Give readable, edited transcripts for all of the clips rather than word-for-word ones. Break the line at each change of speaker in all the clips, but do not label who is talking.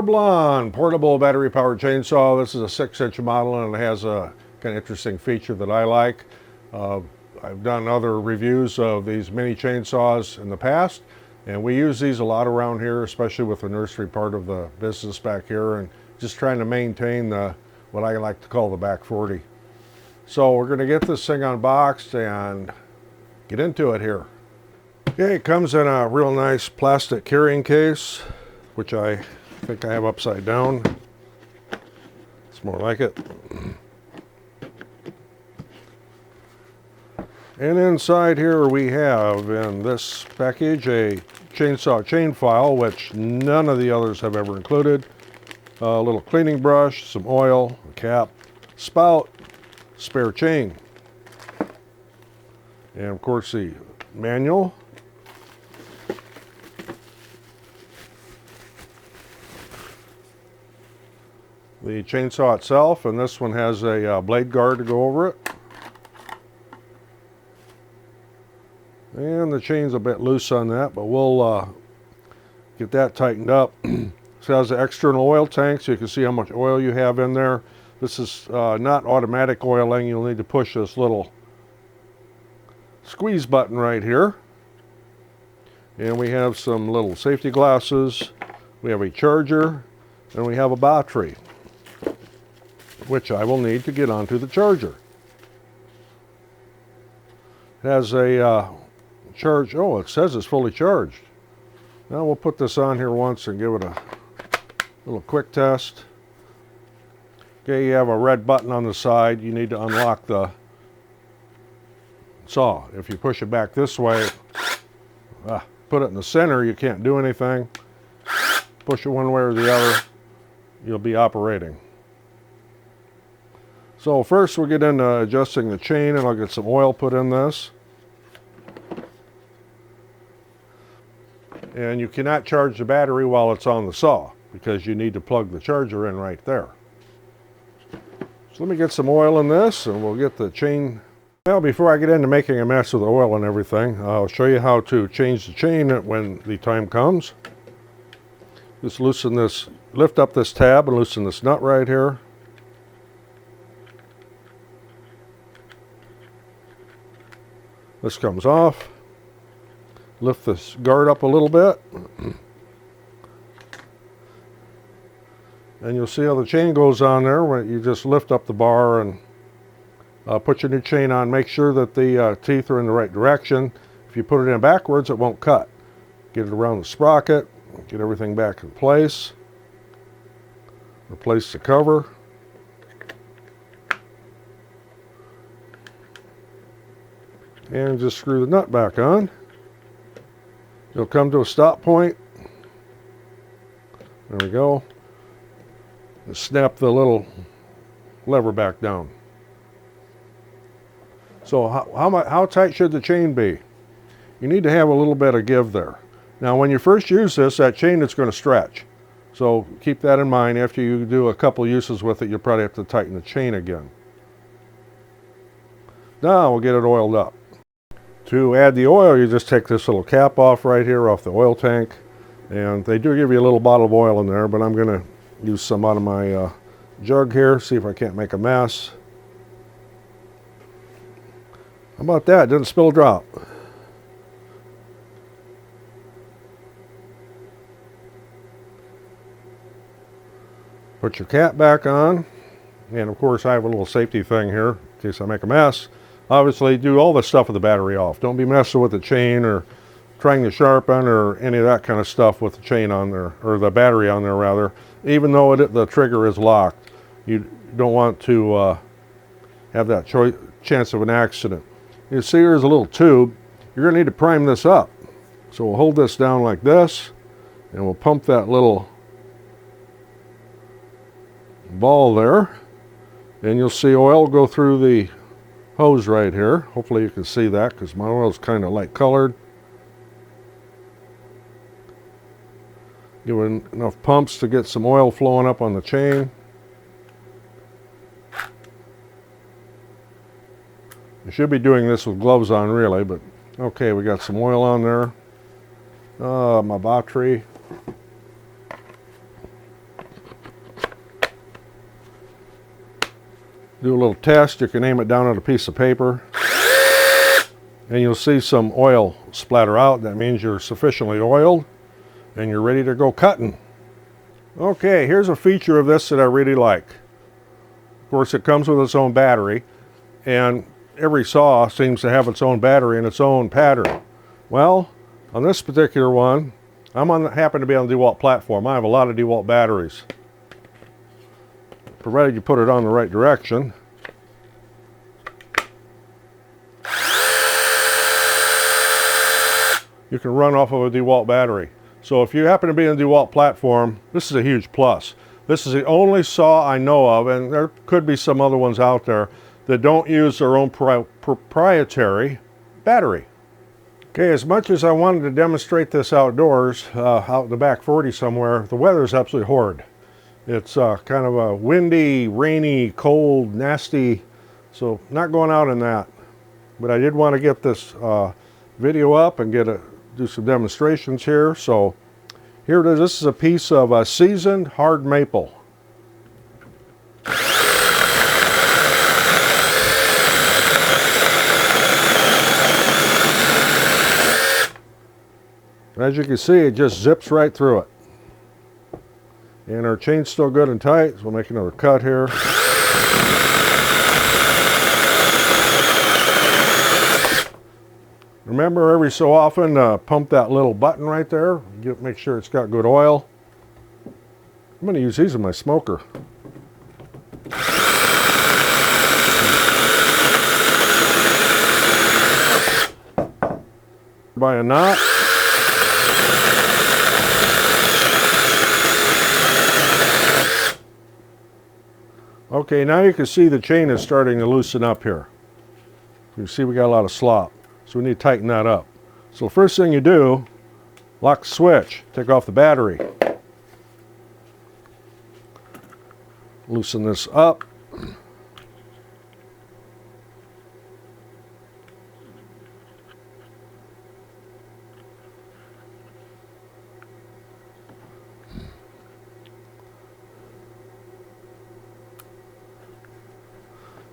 Arblon portable battery powered chainsaw. This is a 6-inch model and it has a kind of interesting feature that I like. I've done other reviews of these mini chainsaws in the past, and we use these a lot around here, especially with the nursery part of the business back here, and just trying to maintain what I like to call the back 40. So we're going to get this thing unboxed and get into it here. Okay, it comes in a real nice plastic carrying case, which I think I have upside down. It's more like it. And inside here we have in this package a chainsaw chain file, which none of the others have ever included. A little cleaning brush, some oil, a cap, spout, spare chain. And of course the manual. The chainsaw itself, and this one has a blade guard to go over it. And the chain's a bit loose on that, but we'll get that tightened up. This has an external oil tank, so you can see how much oil you have in there. This is not automatic oiling. You'll need to push this little squeeze button right here. And we have some little safety glasses. We have a charger, and we have a battery, which I will need to get onto the charger. It has a charge. Oh, it says it's fully charged. Now we'll put this on here once and give it a little quick test. Okay, you have a red button on the side. You need to unlock the saw. If you push it back this way, put it in the center, you can't do anything. Push it one way or the other, you'll be operating. So first we'll get into adjusting the chain, and I'll get some oil put in this. And you cannot charge the battery while it's on the saw, because you need to plug the charger in right there. So let me get some oil in this, and we'll get the chain. Well, before I get into making a mess with the oil and everything, I'll show you how to change the chain when the time comes. Just loosen this, lift up this tab and loosen this nut right here. This comes off. Lift this guard up a little bit. And you'll see how the chain goes on there when you just lift up the bar and put your new chain on. Make sure that the teeth are in the right direction. If you put it in backwards, it won't cut. Get it around the sprocket, get everything back in place. Replace the cover. And just screw the nut back on. You'll come to a stop point. There we go. And snap the little lever back down. So how tight should the chain be? You need to have a little bit of give there. Now when you first use this, that chain is going to stretch. So keep that in mind. After you do a couple uses with it, you'll probably have to tighten the chain again. Now we'll get it oiled up. To add the oil, you just take this little cap off right here off the oil tank, and they do give you a little bottle of oil in there, but I'm going to use some out of my jug here, see if I can't make a mess. How about that? Didn't spill a drop. Put your cap back on, and of course I have a little safety thing here in case I make a mess. Obviously, do all the stuff with the battery off. Don't be messing with the chain or trying to sharpen or any of that kind of stuff with the chain on there, or the battery on there rather. Even though the trigger is locked, you don't want to have that chance of an accident. You see there's a little tube. You're going to need to prime this up. So we'll hold this down like this, and we'll pump that little ball there. And you'll see oil go through the hose right here. Hopefully you can see that because my oil is kind of light colored. Give it enough pumps to get some oil flowing up on the chain. You should be doing this with gloves on really, but okay, we got some oil on there. My battery. Do a little test. You can aim it down on a piece of paper and you'll see some oil splatter out. That means you're sufficiently oiled and you're ready to go cutting. Okay, here's a feature of this that I really like. Of course, it comes with its own battery, and every saw seems to have its own battery and its own pattern. Well, on this particular one, happen to be on the DeWalt platform. I have a lot of DeWalt batteries, provided you put it on the right direction. You can run off of a DeWalt battery. So if you happen to be on the DeWalt platform, this is a huge plus. This is the only saw I know of, and there could be some other ones out there, that don't use their own proprietary battery. Okay, as much as I wanted to demonstrate this outdoors, out in the back 40 somewhere, the weather is absolutely horrid. It's kind of a windy, rainy, cold, nasty, so not going out in that. But I did want to get this video up and do some demonstrations here. So here it is. This is a piece of seasoned hard maple. As you can see, it just zips right through it. And our chain's still good and tight, so we'll make another cut here. Remember, every so often, pump that little button right there. Make sure it's got good oil. I'm going to use these in my smoker. By a knot. Okay, now you can see the chain is starting to loosen up here. You see we got a lot of slop, so we need to tighten that up. So the first thing you do, lock the switch, take off the battery. Loosen this up.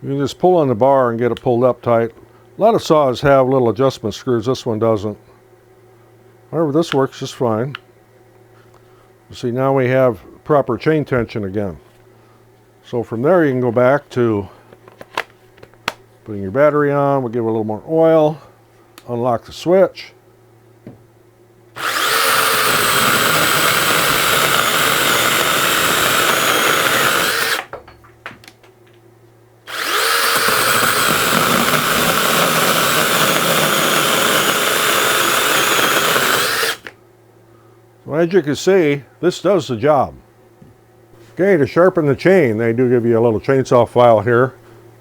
You can just pull on the bar and get it pulled up tight. A lot of saws have little adjustment screws. This one doesn't. However, this works just fine. You see, now we have proper chain tension again. So from there you can go back to putting your battery on. We'll give it a little more oil. Unlock the switch. As you can see, this does the job. Okay, to sharpen the chain, they do give you a little chainsaw file here.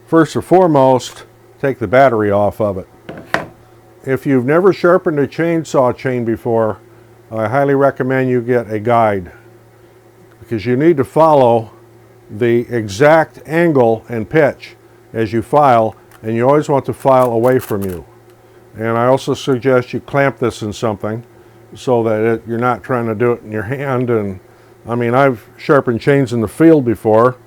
First and foremost, take the battery off of it. If you've never sharpened a chainsaw chain before, I highly recommend you get a guide, because you need to follow the exact angle and pitch as you file, and you always want to file away from you. And I also suggest you clamp this in something, so that you're not trying to do it in your hand. And I mean, I've sharpened chains in the field before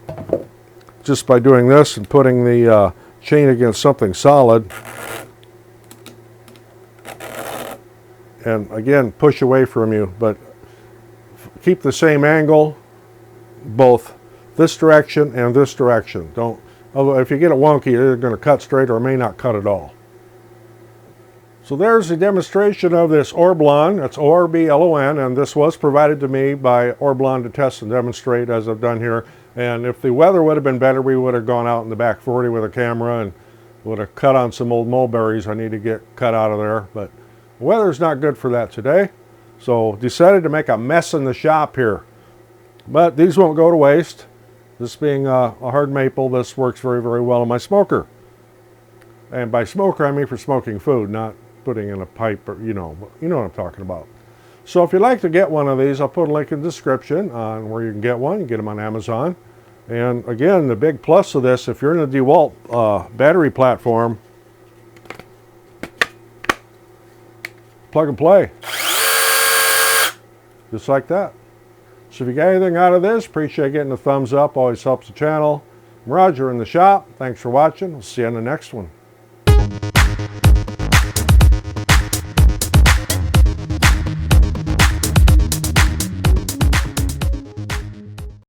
just by doing this and putting the chain against something solid, and again, push away from you, but keep the same angle both this direction and this direction. Although if you get it wonky, you're going to cut straight or may not cut at all. So there's a demonstration of this Orblon. That's O-R-B-L-O-N, and this was provided to me by Orblon to test and demonstrate, as I've done here. And if the weather would have been better, we would have gone out in the back 40 with a camera and would have cut on some old mulberries I need to get cut out of there. But the weather's not good for that today, so decided to make a mess in the shop here. But these won't go to waste. This being a hard maple, this works very, very well in my smoker. And by smoker, I mean for smoking food, not putting in a pipe, or you know what I'm talking about. So if you'd like to get one of these, I'll put a link in the description on where you can get one. You can get them on Amazon. And again, the big plus of this, if you're in the DeWalt battery platform, plug and play. Just like that. So if you got anything out of this, appreciate getting a thumbs up. Always helps the channel. Roger in the shop. Thanks for watching. We'll see you on the next one.